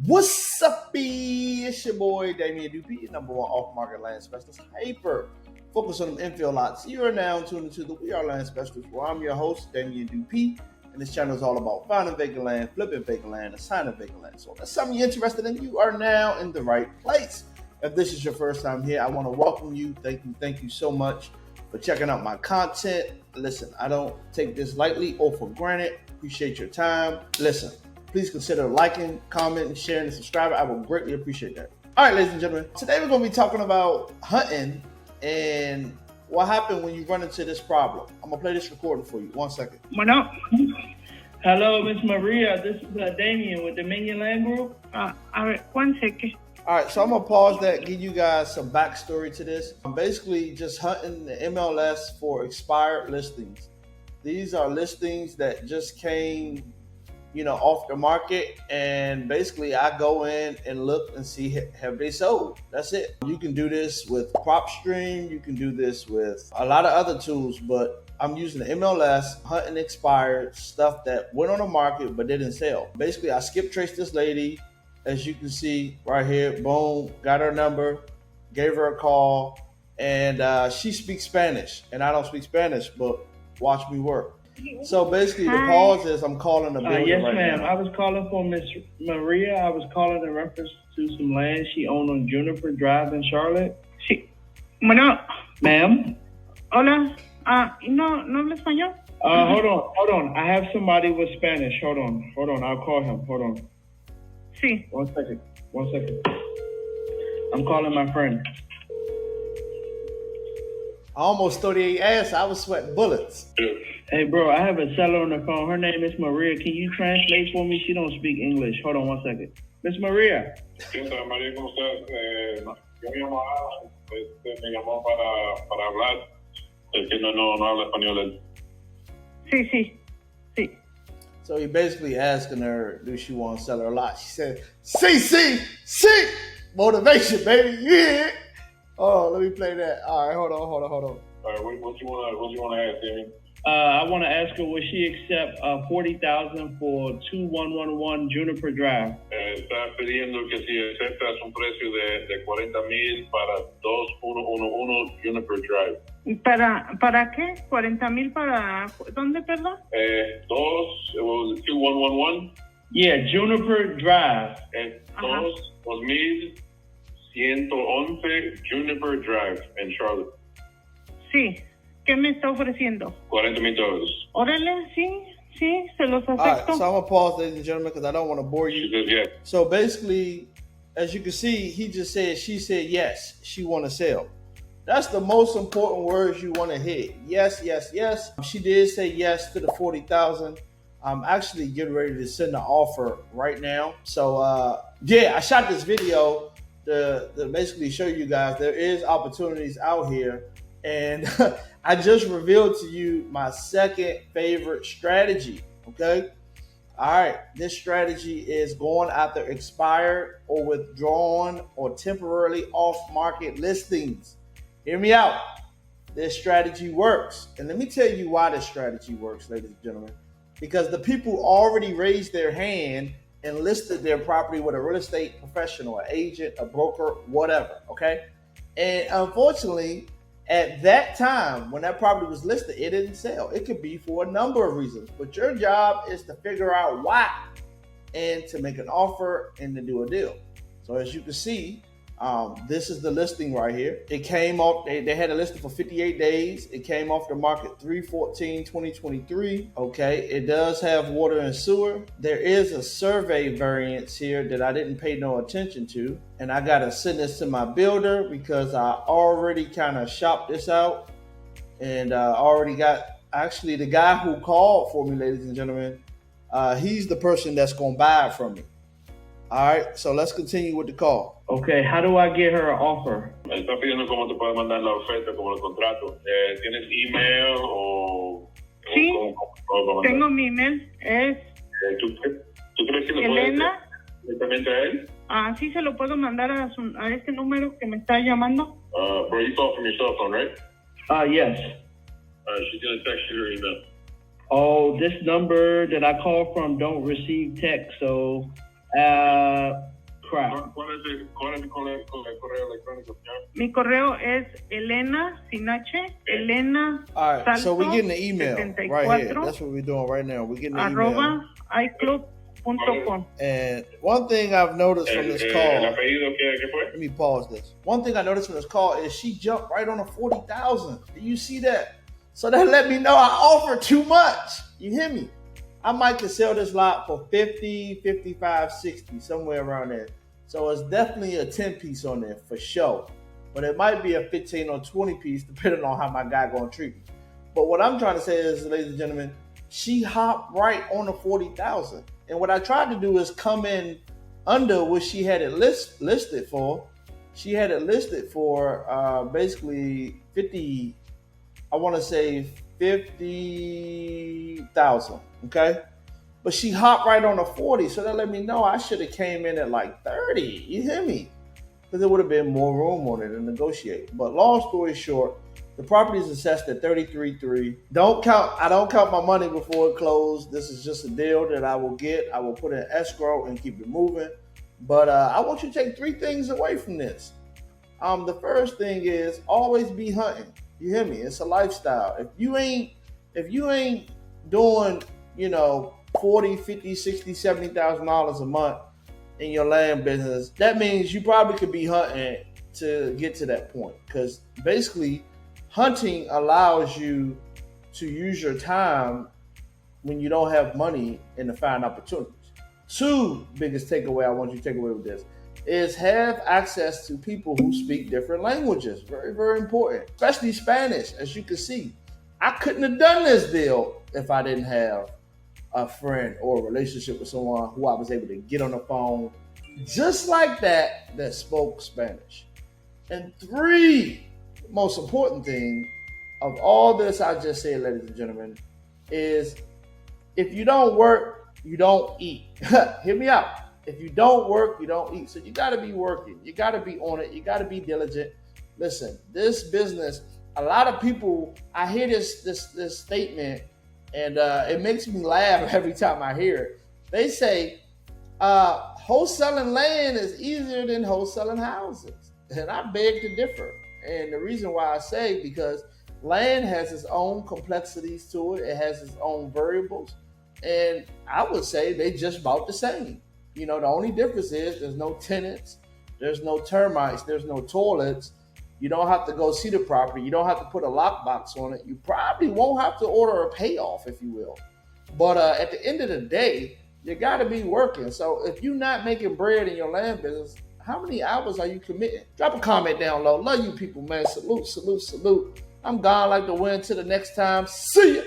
What's up, it's your boy Damian Dupe, number one off-market land specialist, hyper focus on them infill lots. You are now tuned into the We Are Land Specialists, where I'm your host, Damian Dupe, and this channel is all about finding vacant land, flipping vacant land, assigning vacant land. So if that's something you're interested in, you are now in the right place. If this is your first time here, I want to welcome you. Thank you so much for checking out my content. Listen, I don't take this lightly or for granted. Appreciate your time. Listen, please consider liking, commenting, sharing, and subscribing. I will greatly appreciate that. All right, ladies and gentlemen, today we're going to be talking about hunting and what happened when you run into this problem. I'm going to play this recording for you. 1 second. Bueno. Hello, Miss Maria. This is Damien with Dominion Land Group. A ver, 1 second. All right, so I'm going to pause that, give you guys some backstory to this. I'm basically just hunting the MLS for expired listings. These are listings that just came off the market, and basically I go in and look and see have they sold. That's it. You can do this with PropStream, you can do this with a lot of other tools, but I'm using the MLS, hunting expired stuff that went on the market but didn't sell. Basically, I skip traced this lady, as you can see right here. Boom, got her number, gave her a call, and she speaks Spanish, and I don't speak Spanish, but watch me work. So basically, the pause is I'm calling the builder yes, right ma'am. now. I was calling for Miss Maria. I was calling in reference to some land she owned on Juniper Drive in Charlotte. Sí. Bueno. Ma'am. Hola. No habla español. Hold on. I have somebody with Spanish. Hold on. I'll call him. Hold on. Sí. 1 second. I'm calling my friend. I almost 38 ass. I was sweating bullets. Hey, bro, I have a seller on the phone. Her name is Maria. Can you translate for me? She don't speak English. Hold on 1 second. Miss Maria. ¿Qué tal, María? ¿Cómo estás? Yo me llamo Alan. Me llamó para hablar. Es que no habla español. Sí. So he basically asking her, do she want to sell her a lot? She said, C. Motivation, baby. Yeah. Oh, let me play that. All right, hold on. All right, what you want to ask, Amy? I want to ask her, would she accept $40,000 for 2111 Juniper Drive? Está pidiendo que si aceptas un precio de 40,000 para 2111 Juniper Drive. ¿Para qué? ¿40,000 para dónde, perdón? 2111. Yeah, Juniper Drive. 2111 Juniper Drive en Charlotte. Sí. ¿Qué me está ofreciendo? $40,000. Órale, sí, se los acepto. All right, so I'm going to pause, ladies and gentlemen, because I don't want to bore you. She says yes. So basically, as you can see, she said yes, she want to sell. That's the most important words you want to hit. Yes. She did say yes to the 40,000. I'm actually getting ready to send the offer right now. So I shot this video to basically show you guys there is opportunities out here. And I just revealed to you my second favorite strategy, okay? All right, this strategy is going after expired or withdrawn or temporarily off-market listings. Hear me out. This strategy works. And let me tell you why this strategy works, ladies and gentlemen. Because the people already raised their hand and listed their property with a real estate professional, an agent, a broker, whatever, okay? And unfortunately, at that time, when that property was listed, it didn't sell. It could be for a number of reasons, but your job is to figure out why and to make an offer and to do a deal. So as you can see, this is the listing right here. It came off, they had a listing for 58 days. It came off the market 3/14/2023. Okay, it does have water and sewer. There is a survey variance here that I didn't pay no attention to. And I got to send this to my builder because I already kind of shopped this out. And already got, actually the guy who called for me, ladies and gentlemen, he's the person that's going to buy it from me. All right, so let's continue with the call. Okay, how do I get her an offer? Me está pidiendo cómo te puede mandar la oferta, como el contrato. ¿Tienes email o...? Sí, cómo tengo mi email. Es ¿Tú crees que le Elena. puedes directamente a él? Sí se lo puedo mandar a este número que me está llamando. Bro, you call from your cell phone, right? Yes. She's going to text you her email. Oh, this number that I call from don't receive text, so crap. ¿Cuál es el correo electrónico, señor? Mi correo es Elena, sin H, Elena All right, so we're getting the email 74, right here. That's what we're doing right now. We're getting the email. arroba iClub.com. And one thing I've noticed from this ¿El call, apellido qué fue? let me pause this. One thing I noticed from this call is she jumped right on the 40,000. Do you see that? So that let me know I offered too much. You hear me? I might could sell this lot for 50, 55, 60, somewhere around there. So it's definitely a 10 piece on there for sure. But it might be a 15 or 20 piece depending on how my guy gonna treat me. But what I'm trying to say is, ladies and gentlemen, she hopped right on the 40,000. And what I tried to do is come in under what she had it listed for. She had it listed for basically 50, I want to say 50,000, okay? But she hopped right on the 40, so that let me know I should have came in at like 30, you hear me? Because there would have been more room on it to negotiate. But long story short, the property is assessed at $33,300. I don't count my money before it closed. This is just a deal that I will get. I will put in escrow and keep it moving. But I want you to take 3 things away from this. The first thing is always be hunting. You hear me? It's a lifestyle. If you ain't doing, 40, 50, 60, $70,000 a month in your land business, that means you probably could be hunting to get to that point. Because basically, hunting allows you to use your time when you don't have money and to find opportunities. 2 biggest takeaway I want you to take away with this is have access to people who speak different languages. Very, very important, especially Spanish. As you can see, I couldn't have done this deal if I didn't have a friend or a relationship with someone who I was able to get on the phone just like that spoke Spanish. And 3, most important thing of all this I just said, ladies and gentlemen, is if you don't work, you don't eat. Hear me out. If you don't work, you don't eat. So you got to be working. You got to be on it. You got to be diligent. Listen, this business, a lot of people, I hear this statement, and it makes me laugh every time I hear it. They say, wholesaling land is easier than wholesaling houses. And I beg to differ. And the reason why I say, because land has its own complexities to it. It has its own variables. And I would say they just about the same. The only difference is there's no tenants, there's no termites, there's no toilets. You don't have to go see the property. You don't have to put a lockbox on it. You probably won't have to order a payoff, if you will. But at the end of the day, you got to be working. So if you're not making bread in your land business, how many hours are you committing? Drop a comment down low. Love you people, man. Salute, salute, salute. I'm gone like the wind. Till the next time. See ya.